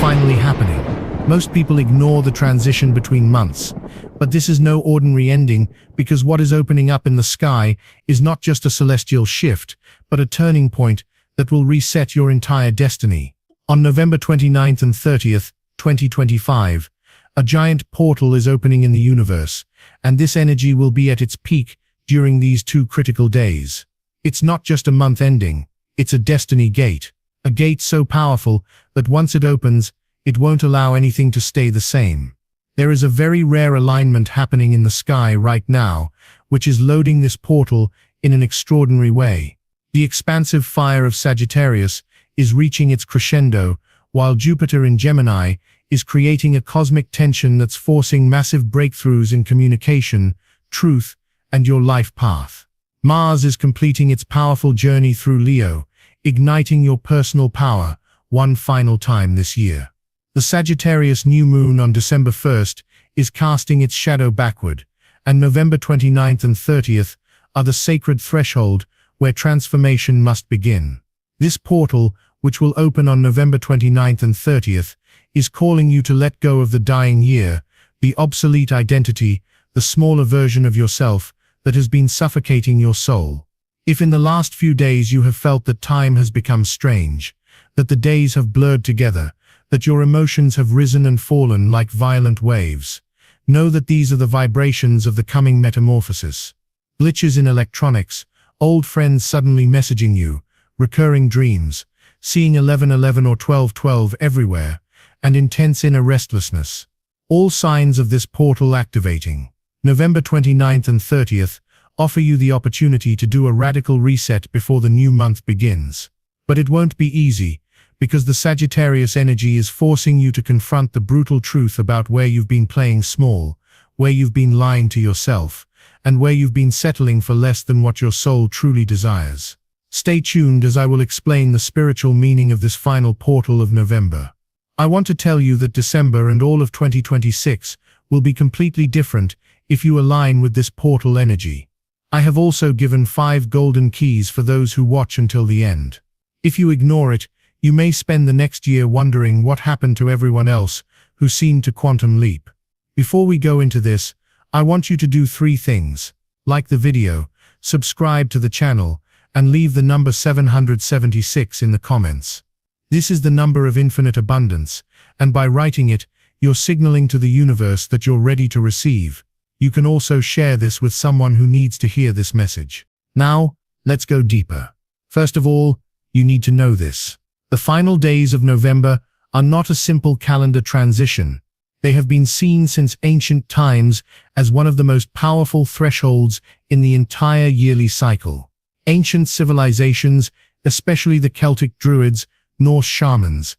finally happening. Most people ignore the transition between months, but this is no ordinary ending, because what is opening up in the sky is not just a celestial shift, but a turning point that will reset your entire destiny. On November 29th and 30th, 2025, a giant portal is opening in the universe, and this energy will be at its peak during these 2 critical days. It's not just a month ending, it's a destiny gate. A gate so powerful that once it opens, it won't allow anything to stay the same. There is a very rare alignment happening in the sky right now, which is loading this portal in an extraordinary way. The expansive fire of Sagittarius is reaching its crescendo, while Jupiter in Gemini is creating a cosmic tension that's forcing massive breakthroughs in communication, truth, and your life path. Mars is completing its powerful journey through Leo, igniting your personal power one final time this year. The Sagittarius new moon on December 1st is casting its shadow backward, and November 29th and 30th are the sacred threshold where transformation must begin. This portal, which will open on November 29th and 30th, is calling you to let go of the dying year, the obsolete identity, the smaller version of yourself that has been suffocating your soul. If in the last few days you have felt that time has become strange, that the days have blurred together, that your emotions have risen and fallen like violent waves, know that these are the vibrations of the coming metamorphosis. Glitches in electronics, old friends suddenly messaging you, recurring dreams, seeing 11:11 or 12:12 everywhere, and intense inner restlessness. All signs of this portal activating. November 29th and 30th offer you the opportunity to do a radical reset before the new month begins. But it won't be easy, because the Sagittarius energy is forcing you to confront the brutal truth about where you've been playing small, where you've been lying to yourself, and where you've been settling for less than what your soul truly desires. Stay tuned as I will explain the spiritual meaning of this final portal of November. I want to tell you that December and all of 2026 will be completely different if you align with this portal energy. I have also given 5 golden keys for those who watch until the end. If you ignore it, you may spend the next year wondering what happened to everyone else who seemed to quantum leap. Before we go into this, I want you to do 3 things. Like the video, subscribe to the channel, and leave the number 776 in the comments. This is the number of infinite abundance, and by writing it, you're signaling to the universe that you're ready to receive. You can also share this with someone who needs to hear this message. Now, let's go deeper. First of all, you need to know this. The final days of November are not a simple calendar transition. They have been seen since ancient times as one of the most powerful thresholds in the entire yearly cycle. Ancient civilizations, especially the Celtic Druids, Norse shamans,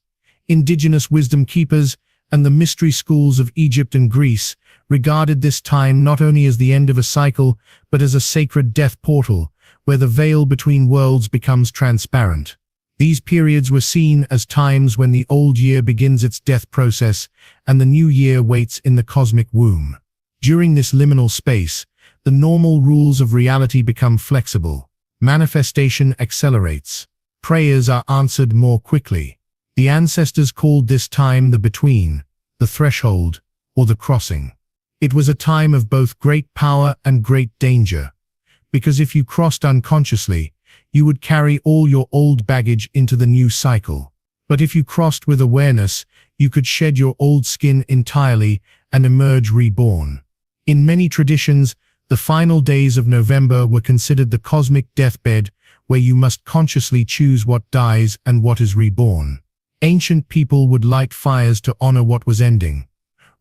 indigenous wisdom keepers, and the mystery schools of Egypt and Greece, regarded this time not only as the end of a cycle, but as a sacred death portal, where the veil between worlds becomes transparent. These periods were seen as times when the old year begins its death process and the new year waits in the cosmic womb. During this liminal space, the normal rules of reality become flexible. Manifestation accelerates. Prayers are answered more quickly. The ancestors called this time the between, the threshold, or the crossing. It was a time of both great power and great danger, because if you crossed unconsciously, you would carry all your old baggage into the new cycle. But if you crossed with awareness, you could shed your old skin entirely and emerge reborn. In many traditions, the final days of November were considered the cosmic deathbed, where you must consciously choose what dies and what is reborn. Ancient people would light fires to honor what was ending,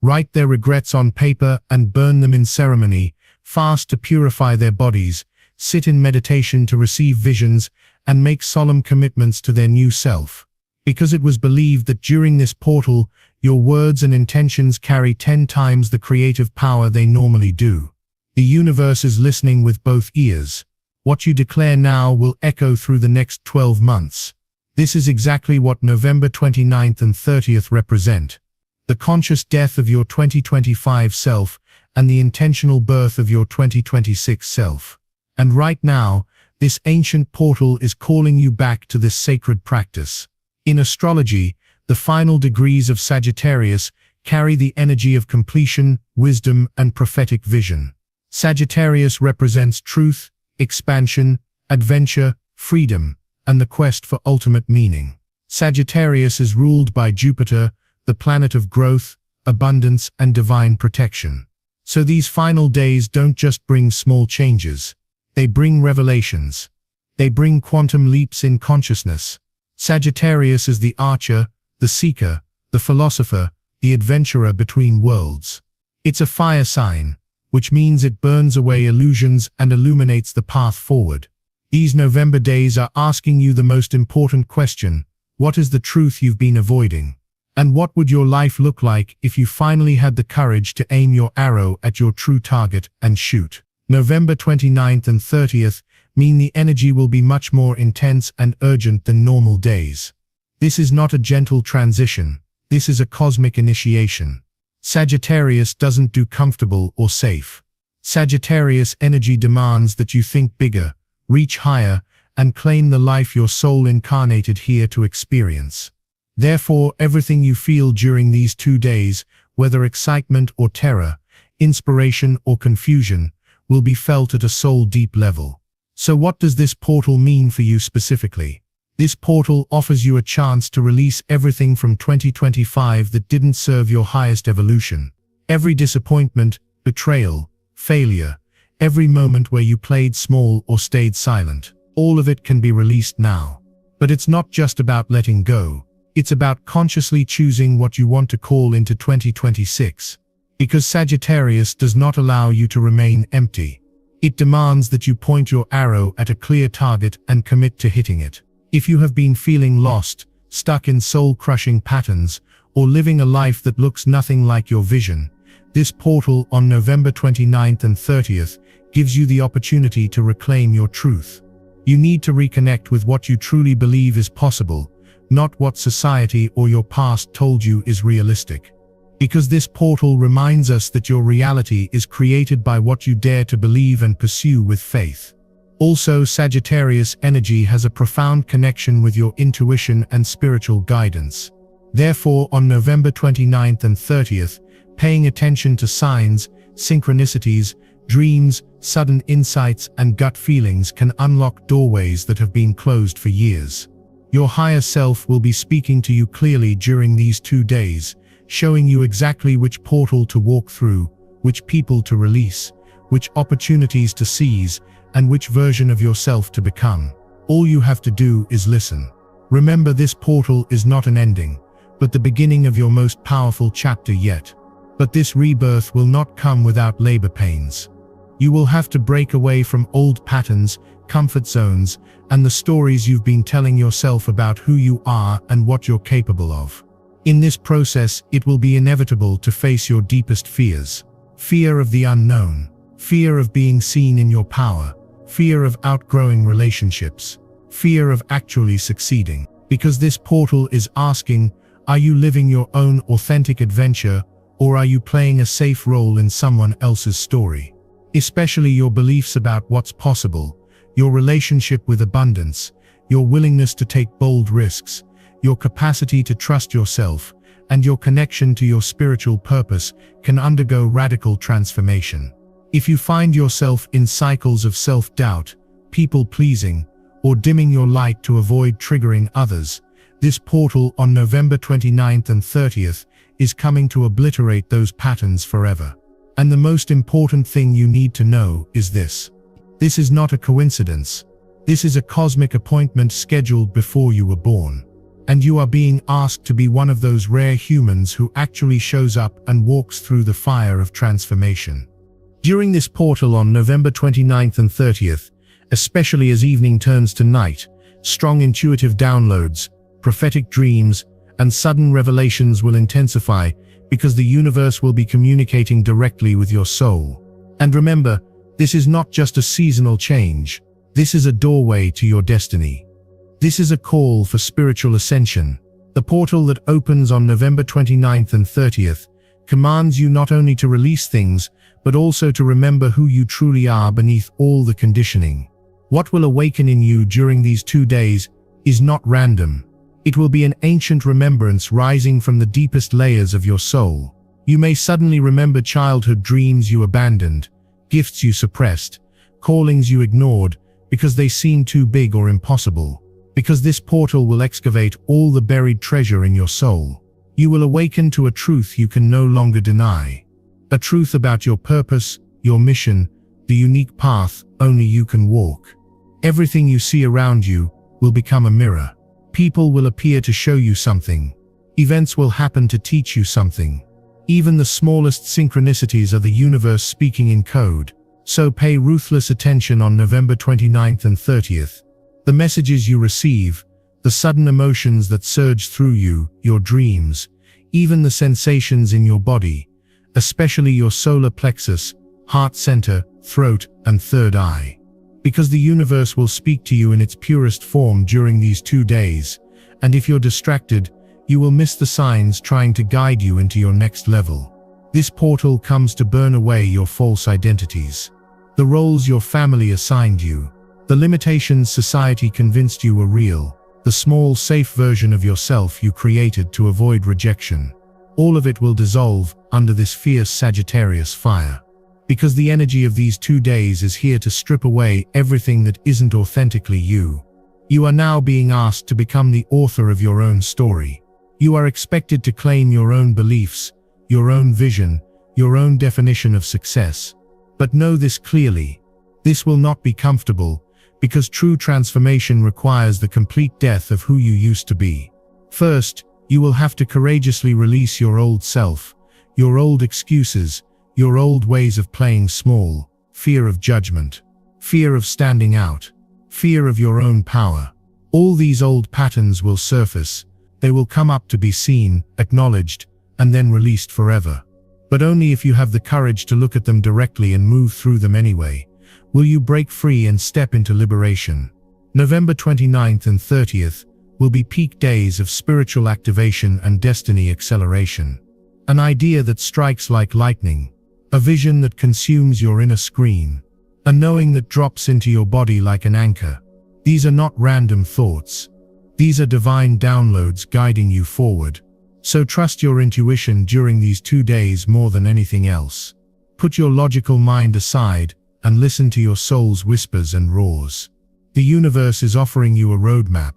write their regrets on paper and burn them in ceremony, fast to purify their bodies, sit in meditation to receive visions, and make solemn commitments to their new self. Because it was believed that during this portal, your words and intentions carry 10 times the creative power they normally do. The universe is listening with both ears. What you declare now will echo through the next 12 months. This is exactly what November 29th and 30th represent. The conscious death of your 2025 self and the intentional birth of your 2026 self. And right now, this ancient portal is calling you back to this sacred practice. In astrology, The final degrees of Sagittarius carry the energy of completion, wisdom, and prophetic vision. Sagittarius represents truth, expansion, adventure, freedom, and the quest for ultimate meaning. Sagittarius is ruled by Jupiter, the planet of growth, abundance, and divine protection. So these final days don't just bring small changes. They bring revelations. They bring quantum leaps in consciousness. Sagittarius is the archer, the seeker, the philosopher, the adventurer between worlds. It's a fire sign, which means it burns away illusions and illuminates the path forward. These November days are asking you the most important question: what is the truth you've been avoiding? And what would your life look like if you finally had the courage to aim your arrow at your true target and shoot? November 29th and 30th mean the energy will be much more intense and urgent than normal days. This is not a gentle transition. This is a cosmic initiation. Sagittarius doesn't do comfortable or safe. Sagittarius energy demands that you think bigger, reach higher, and claim the life your soul incarnated here to experience. Therefore, everything you feel during these 2 days, whether excitement or terror, inspiration or confusion, will be felt at a soul-deep level. So what does this portal mean for you specifically? This portal offers you a chance to release everything from 2025 that didn't serve your highest evolution. Every disappointment, betrayal, failure, every moment where you played small or stayed silent, all of it can be released now. But it's not just about letting go. It's about consciously choosing what you want to call into 2026. Because Sagittarius does not allow you to remain empty. It demands that you point your arrow at a clear target and commit to hitting it. If you have been feeling lost, stuck in soul-crushing patterns, or living a life that looks nothing like your vision, this portal on November 29th and 30th gives you the opportunity to reclaim your truth. You need to reconnect with what you truly believe is possible, not what society or your past told you is realistic. Because this portal reminds us that your reality is created by what you dare to believe and pursue with faith. Also, Sagittarius energy has a profound connection with your intuition and spiritual guidance. Therefore, on November 29th and 30th, paying attention to signs, synchronicities, dreams, sudden insights, and gut feelings can unlock doorways that have been closed for years. Your higher self will be speaking to you clearly during these 2 days, showing you exactly which portal to walk through, which people to release, which opportunities to seize, and which version of yourself to become. All you have to do is listen. Remember, this portal is not an ending, but the beginning of your most powerful chapter yet. But this rebirth will not come without labor pains. You will have to break away from old patterns, comfort zones, and the stories you've been telling yourself about who you are and what you're capable of. In this process, it will be inevitable to face your deepest fears. Fear of the unknown, fear of being seen in your power, fear of outgrowing relationships, fear of actually succeeding. Because this portal is asking, are you living your own authentic adventure, or are you playing a safe role in someone else's story? Especially your beliefs about what's possible, your relationship with abundance, your willingness to take bold risks, your capacity to trust yourself, and your connection to your spiritual purpose can undergo radical transformation. If you find yourself in cycles of self-doubt, people-pleasing, or dimming your light to avoid triggering others, this portal on November 29th and 30th is coming to obliterate those patterns forever. And the most important thing you need to know is this. This is not a coincidence. This is a cosmic appointment scheduled before you were born. And you are being asked to be one of those rare humans who actually shows up and walks through the fire of transformation. During this portal on November 29th and 30th, especially as evening turns to night, strong intuitive downloads, prophetic dreams, and sudden revelations will intensify because the universe will be communicating directly with your soul. And remember, this is not just a seasonal change. This is a doorway to your destiny. This is a call for spiritual ascension. The portal that opens on November 29th and 30th commands you not only to release things, but also to remember who you truly are beneath all the conditioning. What will awaken in you during these 2 days is not random. It will be an ancient remembrance rising from the deepest layers of your soul. You may suddenly remember childhood dreams you abandoned, gifts you suppressed, callings you ignored because they seemed too big or impossible. Because this portal will excavate all the buried treasure in your soul. You will awaken to a truth you can no longer deny. A truth about your purpose, your mission, the unique path only you can walk. Everything you see around you will become a mirror. People will appear to show you something. Events will happen to teach you something. Even the smallest synchronicities are the universe speaking in code. So pay ruthless attention on November 29th and 30th. The messages you receive, the sudden emotions that surge through you, your dreams, even the sensations in your body, especially your solar plexus, heart center, throat, and third eye. Because the universe will speak to you in its purest form during these 2 days, and if you're distracted, you will miss the signs trying to guide you into your next level. This portal comes to burn away your false identities, the roles your family assigned you, the limitations society convinced you were real, the small, safe version of yourself you created to avoid rejection. All of it will dissolve under this fierce Sagittarius fire. Because the energy of these 2 days is here to strip away everything that isn't authentically you. You are now being asked to become the author of your own story. You are expected to claim your own beliefs, your own vision, your own definition of success. But know this clearly. This will not be comfortable, because true transformation requires the complete death of who you used to be. First, you will have to courageously release your old self, your old excuses, your old ways of playing small, fear of judgment, fear of standing out, fear of your own power. All these old patterns will surface. They will come up to be seen, acknowledged, and then released forever. But only if you have the courage to look at them directly and move through them anyway. Will you break free and step into liberation? November 29th and 30th will be peak days of spiritual activation and destiny acceleration. An idea that strikes like lightning, a vision that consumes your inner screen, a knowing that drops into your body like an anchor. These are not random thoughts. These are divine downloads guiding you forward. So trust your intuition during these 2 days more than anything else. Put your logical mind aside and listen to your soul's whispers and roars. The universe is offering you a roadmap,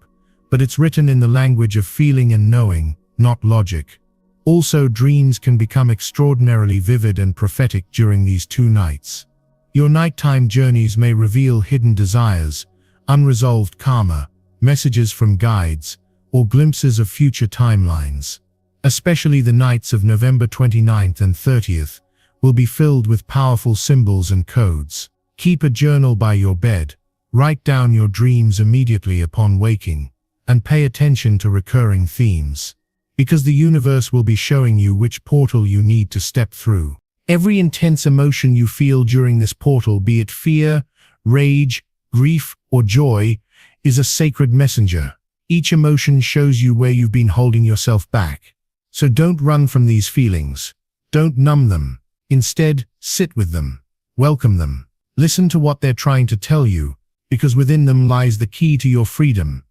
but it's written in the language of feeling and knowing, not logic. Also, dreams can become extraordinarily vivid and prophetic during these 2 nights. Your nighttime journeys may reveal hidden desires, unresolved karma, messages from guides, or glimpses of future timelines. Especially the nights of November 29th and 30th will be filled with powerful symbols and codes. Keep a journal by your bed, write down your dreams immediately upon waking, and pay attention to recurring themes. Because the universe will be showing you which portal you need to step through. Every intense emotion you feel during this portal, be it fear, rage, grief, or joy, is a sacred messenger. Each emotion shows you where you've been holding yourself back. So don't run from these feelings. Don't numb them. Instead, sit with them. Welcome them. Listen to what they're trying to tell you, because within them lies the key to your freedom.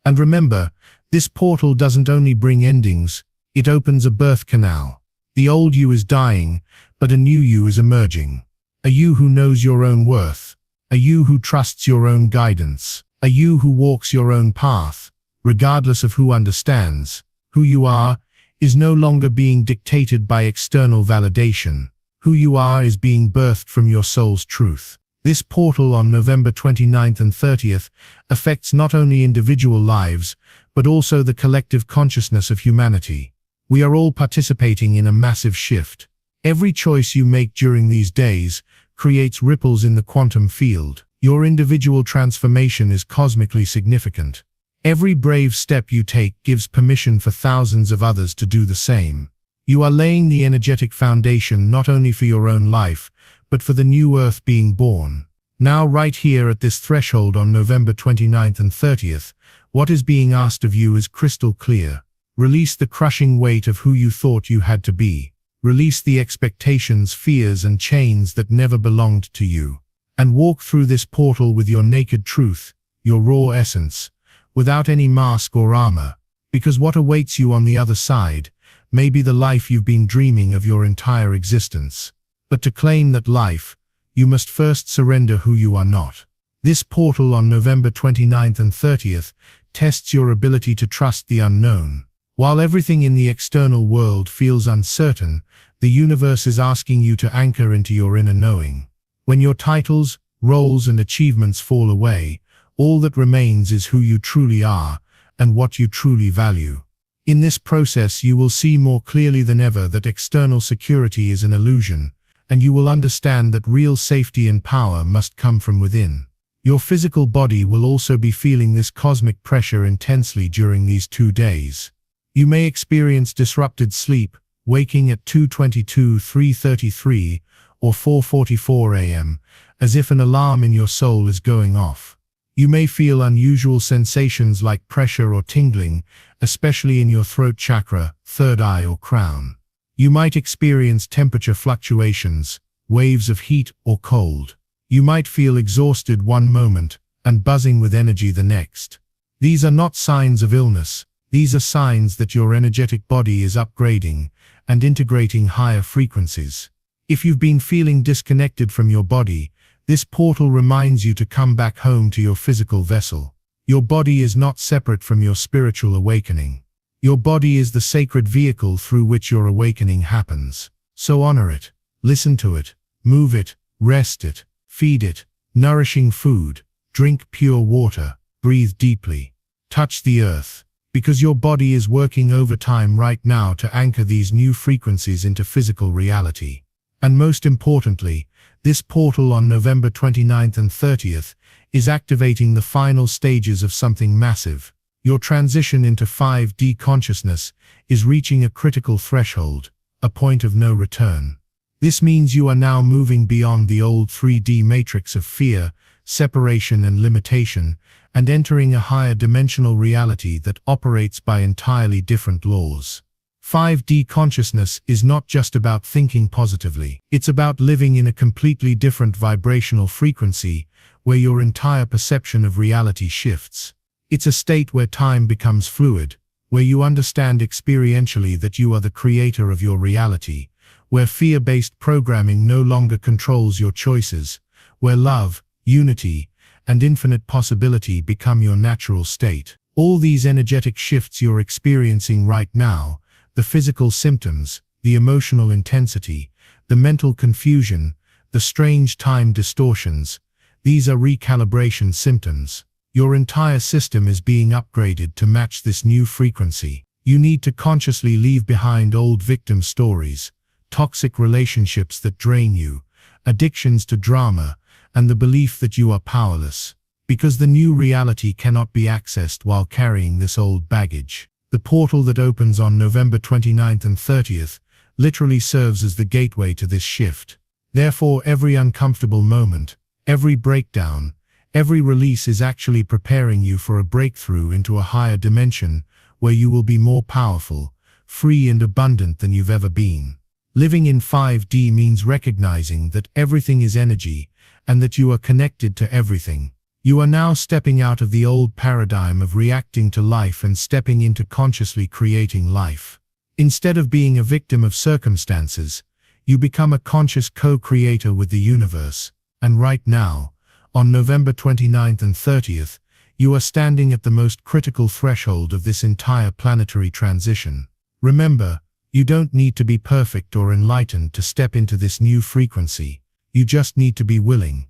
And remember, this portal doesn't only bring endings, it opens a birth canal. The old you is dying, but a new you is emerging. A you who knows your own worth. A you who trusts your own guidance. A you who walks your own path, regardless of who understands. Who you are is no longer being dictated by external validation. Who you are is being birthed from your soul's truth. This portal on November 29th and 30th affects not only individual lives, but also the collective consciousness of humanity. We are all participating in a massive shift. Every choice you make during these days creates ripples in the quantum field. Your individual transformation is cosmically significant. Every brave step you take gives permission for thousands of others to do the same. You are laying the energetic foundation not only for your own life, but for the new earth being born. Now, right here at this threshold on November 29th and 30th, what is being asked of you is crystal clear. Release the crushing weight of who you thought you had to be. Release the expectations, fears, and chains that never belonged to you. And walk through this portal with your naked truth, your raw essence, without any mask or armor. Because what awaits you on the other side may be the life you've been dreaming of your entire existence. But to claim that life, you must first surrender who you are not. This portal on November 29th and 30th tests your ability to trust the unknown. While everything in the external world feels uncertain, the universe is asking you to anchor into your inner knowing. When your titles, roles, and achievements fall away, all that remains is who you truly are and what you truly value. In this process, you will see more clearly than ever that external security is an illusion, and you will understand that real safety and power must come from within. Your physical body will also be feeling this cosmic pressure intensely during these 2 days. You may experience disrupted sleep, waking at 2:22, 3:33, or 4:44 a.m., as if an alarm in your soul is going off. You may feel unusual sensations like pressure or tingling, especially in your throat chakra, third eye, or crown. You might experience temperature fluctuations, waves of heat or cold. You might feel exhausted one moment and buzzing with energy the next. These are not signs of illness. These are signs that your energetic body is upgrading and integrating higher frequencies. If you've been feeling disconnected from your body, this portal reminds you to come back home to your physical vessel. Your body is not separate from your spiritual awakening. Your body is the sacred vehicle through which your awakening happens. So honor it, listen to it, move it, rest it, feed it, nourishing food, drink pure water, breathe deeply, touch the earth, because your body is working overtime right now to anchor these new frequencies into physical reality. And most importantly, this portal on November 29th and 30th is activating the final stages of something massive. Your transition into 5D consciousness is reaching a critical threshold, a point of no return. This means you are now moving beyond the old 3D matrix of fear, separation, and limitation, and entering a higher dimensional reality that operates by entirely different laws. 5D consciousness is not just about thinking positively. It's about living in a completely different vibrational frequency where your entire perception of reality shifts. It's a state where time becomes fluid, where you understand experientially that you are the creator of your reality, where fear-based programming no longer controls your choices, where love, unity, and infinite possibility become your natural state. All these energetic shifts you're experiencing right now, the physical symptoms, the emotional intensity, the mental confusion, the strange time distortions, these are recalibration symptoms. Your entire system is being upgraded to match this new frequency. You need to consciously leave behind old victim stories, toxic relationships that drain you, addictions to drama, and the belief that you are powerless. Because the new reality cannot be accessed while carrying this old baggage. The portal that opens on November 29th and 30th literally serves as the gateway to this shift. Therefore, every uncomfortable moment, every breakdown, every release is actually preparing you for a breakthrough into a higher dimension where you will be more powerful, free, and abundant than you've ever been. Living in 5D means recognizing that everything is energy and that you are connected to everything. You are now stepping out of the old paradigm of reacting to life and stepping into consciously creating life. Instead of being a victim of circumstances, you become a conscious co-creator with the universe. And right now, on November 29th and 30th, you are standing at the most critical threshold of this entire planetary transition. Remember, you don't need to be perfect or enlightened to step into this new frequency. You just need to be willing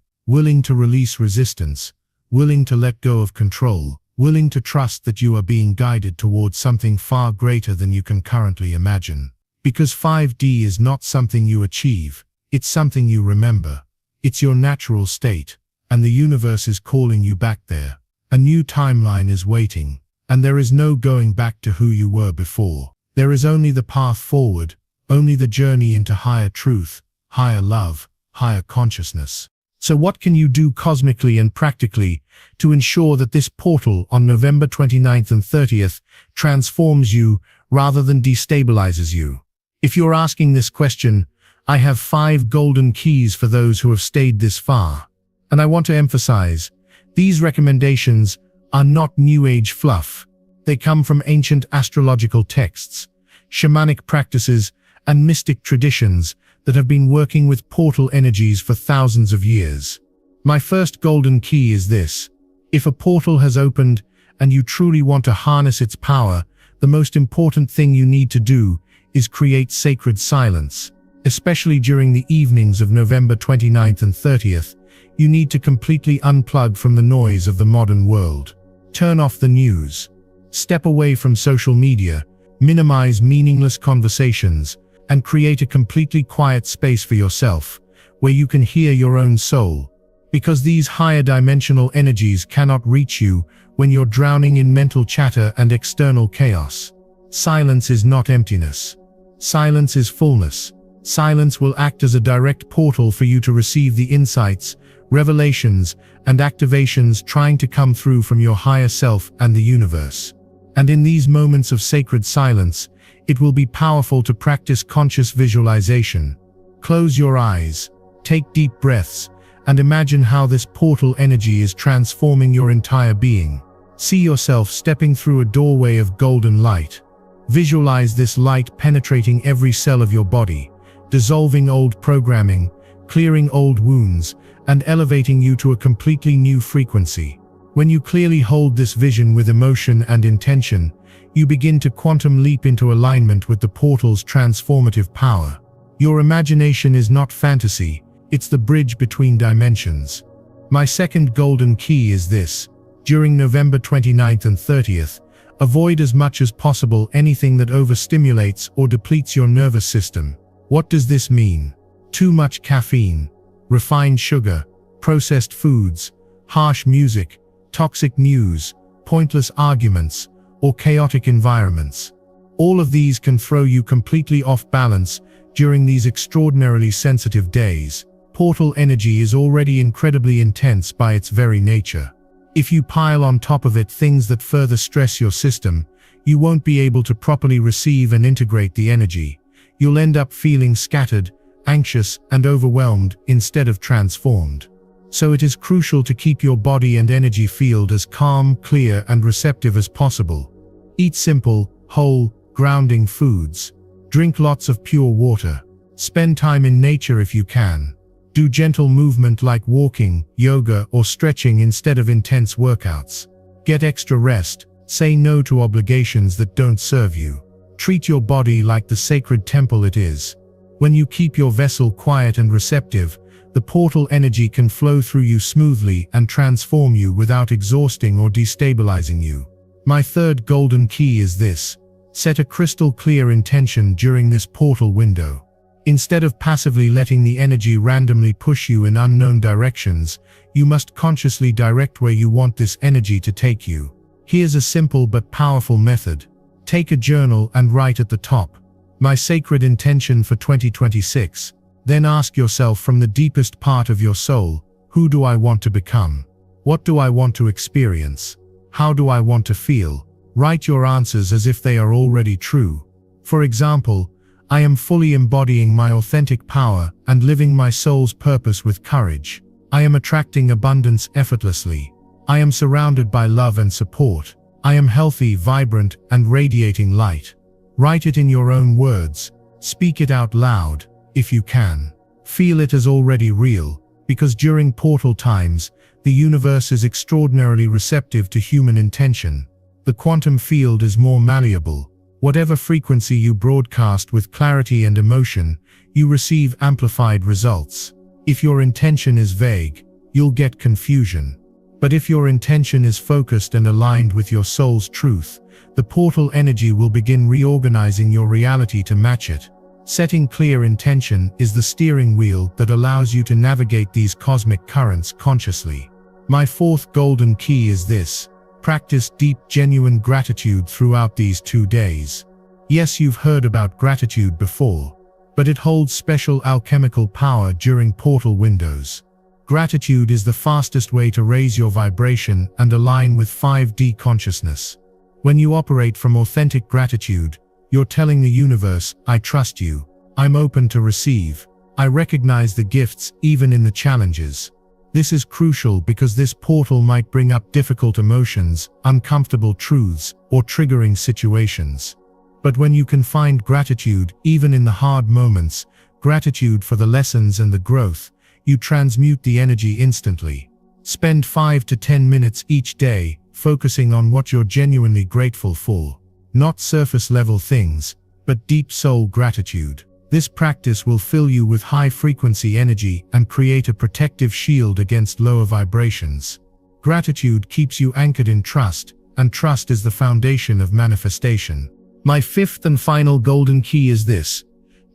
to release resistance, willing to let go of control, willing to trust that you are being guided towards something far greater than you can currently imagine. Because 5D is not something you achieve, it's something you remember. It's your natural state, and the universe is calling you back there. A new timeline is waiting, and there is no going back to who you were before. There is only the path forward, only the journey into higher truth, higher love, higher consciousness. So what can you do cosmically and practically to ensure that this portal on November 29th and 30th transforms you rather than destabilizes you? If you're asking this question, I have 5 golden keys for those who have stayed this far. And I want to emphasize, these recommendations are not New Age fluff. They come from ancient astrological texts, shamanic practices, and mystic traditions that have been working with portal energies for thousands of years. My first golden key is this: if a portal has opened and you truly want to harness its power, the most important thing you need to do is create sacred silence. Especially during the evenings of November 29th and 30th, you need to completely unplug from the noise of the modern world. Turn off the news. Step away from social media, minimize meaningless conversations, and create a completely quiet space for yourself, where you can hear your own soul. Because these higher dimensional energies cannot reach you when you're drowning in mental chatter and external chaos. Silence is not emptiness. Silence is fullness. Silence will act as a direct portal for you to receive the insights, revelations, and activations trying to come through from your higher self and the universe. And in these moments of sacred silence, it will be powerful to practice conscious visualization. Close your eyes, take deep breaths, and imagine how this portal energy is transforming your entire being. See yourself stepping through a doorway of golden light. Visualize this light penetrating every cell of your body, dissolving old programming, clearing old wounds, and elevating you to a completely new frequency. When you clearly hold this vision with emotion and intention, you begin to quantum leap into alignment with the portal's transformative power. Your imagination is not fantasy, it's the bridge between dimensions. My second golden key is this: during November 29th and 30th, avoid as much as possible anything that overstimulates or depletes your nervous system. What does this mean? Too much caffeine, refined sugar, processed foods, harsh music, toxic news, pointless arguments, or chaotic environments. All of these can throw you completely off balance during these extraordinarily sensitive days. Portal energy is already incredibly intense by its very nature. If you pile on top of it things that further stress your system, you won't be able to properly receive and integrate the energy. You'll end up feeling scattered, anxious, and overwhelmed instead of transformed. So it is crucial to keep your body and energy field as calm, clear, and receptive as possible. Eat simple, whole, grounding foods. Drink lots of pure water. Spend time in nature if you can. Do gentle movement like walking, yoga, or stretching instead of intense workouts. Get extra rest. Say no to obligations that don't serve you. Treat your body like the sacred temple it is. When you keep your vessel quiet and receptive, the portal energy can flow through you smoothly and transform you without exhausting or destabilizing you. My third golden key is this: set a crystal clear intention during this portal window. Instead of passively letting the energy randomly push you in unknown directions, you must consciously direct where you want this energy to take you. Here's a simple but powerful method. Take a journal and write at the top, "My sacred intention for 2026. Then ask yourself from the deepest part of your soul, who do I want to become? What do I want to experience? How do I want to feel? Write your answers as if they are already true. For example, I am fully embodying my authentic power and living my soul's purpose with courage. I am attracting abundance effortlessly. I am surrounded by love and support. I am healthy, vibrant, and radiating light. Write it in your own words. Speak it out loud, if you can. Feel it as already real, because during portal times, the universe is extraordinarily receptive to human intention. The quantum field is more malleable. Whatever frequency you broadcast with clarity and emotion, you receive amplified results. If your intention is vague, you'll get confusion. But if your intention is focused and aligned with your soul's truth, the portal energy will begin reorganizing your reality to match it. Setting clear intention is the steering wheel that allows you to navigate these cosmic currents consciously. My fourth golden key is this: practice deep, genuine gratitude throughout these 2 days. Yes, you've heard about gratitude before, but it holds special alchemical power during portal windows. Gratitude is the fastest way to raise your vibration and align with 5D consciousness. When you operate from authentic gratitude, you're telling the universe, I trust you, I'm open to receive, I recognize the gifts even in the challenges. This is crucial because this portal might bring up difficult emotions, uncomfortable truths, or triggering situations. But when you can find gratitude, even in the hard moments, gratitude for the lessons and the growth, you transmute the energy instantly. Spend 5 to 10 minutes each day, focusing on what you're genuinely grateful for. Not surface-level things, but deep soul gratitude. This practice will fill you with high-frequency energy and create a protective shield against lower vibrations. Gratitude keeps you anchored in trust, and trust is the foundation of manifestation. My fifth and final golden key is this: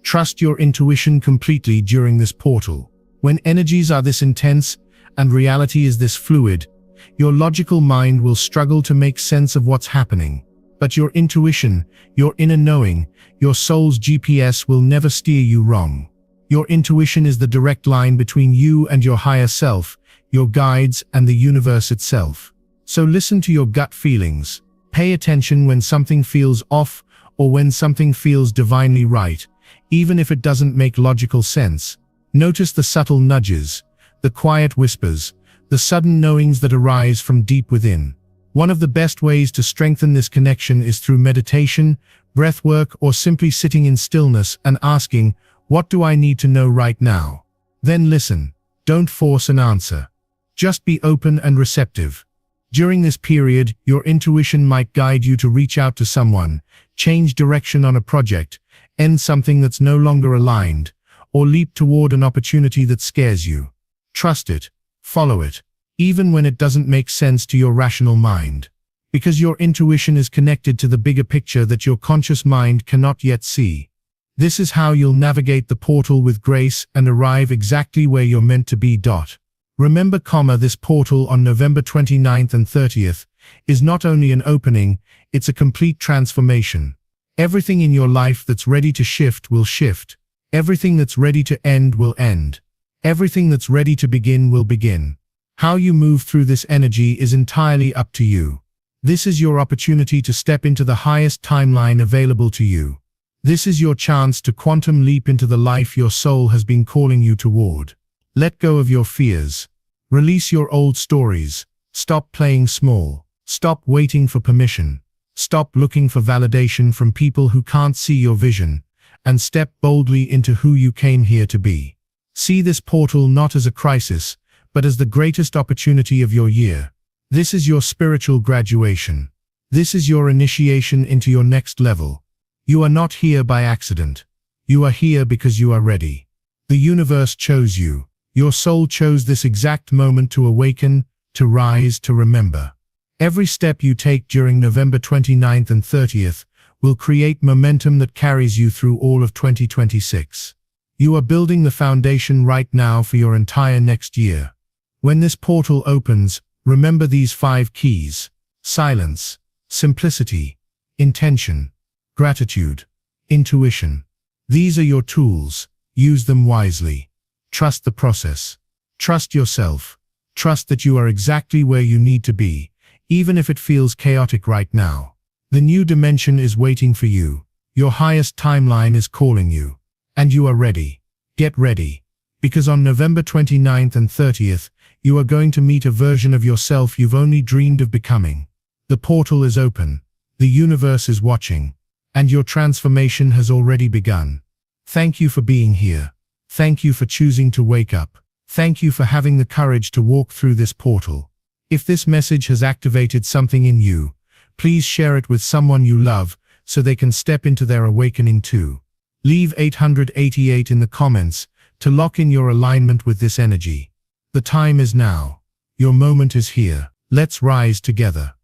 trust your intuition completely during this portal. When energies are this intense and reality is this fluid, your logical mind will struggle to make sense of what's happening. But your intuition, your inner knowing, your soul's GPS will never steer you wrong. Your intuition is the direct line between you and your higher self, your guides, and the universe itself. So listen to your gut feelings. Pay attention when something feels off or when something feels divinely right, even if it doesn't make logical sense. Notice the subtle nudges, the quiet whispers, the sudden knowings that arise from deep within. One of the best ways to strengthen this connection is through meditation, breathwork, or simply sitting in stillness and asking, "What do I need to know right now?" Then listen. Don't force an answer. Just be open and receptive. During this period, your intuition might guide you to reach out to someone, change direction on a project, end something that's no longer aligned, or leap toward an opportunity that scares you. Trust it. Follow it, even when it doesn't make sense to your rational mind. Because your intuition is connected to the bigger picture that your conscious mind cannot yet see. This is how you'll navigate the portal with grace and arrive exactly where you're meant to be. Remember, this portal on November 29th and 30th is not only an opening, it's a complete transformation. Everything in your life that's ready to shift will shift. Everything that's ready to end will end. Everything that's ready to begin will begin. How you move through this energy is entirely up to you. This is your opportunity to step into the highest timeline available to you. This is your chance to quantum leap into the life your soul has been calling you toward. Let go of your fears. Release your old stories. Stop playing small. Stop waiting for permission. Stop looking for validation from people who can't see your vision, and step boldly into who you came here to be. See this portal not as a crisis, but as the greatest opportunity of your year. This is your spiritual graduation. This is your initiation into your next level. You are not here by accident. You are here because you are ready. The universe chose you. Your soul chose this exact moment to awaken, to rise, to remember. Every step you take during November 29th and 30th will create momentum that carries you through all of 2026. You are building the foundation right now for your entire next year. When this portal opens, remember these 5 keys: silence, simplicity, intention, gratitude, intuition. These are your tools. Use them wisely. Trust the process. Trust yourself. Trust that you are exactly where you need to be, even if it feels chaotic right now. The new dimension is waiting for you. Your highest timeline is calling you. And you are ready. Get ready. Because on November 29th and 30th, you are going to meet a version of yourself you've only dreamed of becoming. The portal is open. The universe is watching. And your transformation has already begun. Thank you for being here. Thank you for choosing to wake up. Thank you for having the courage to walk through this portal. If this message has activated something in you, please share it with someone you love so they can step into their awakening too. Leave 888 in the comments to lock in your alignment with this energy. The time is now. Your moment is here. Let's rise together.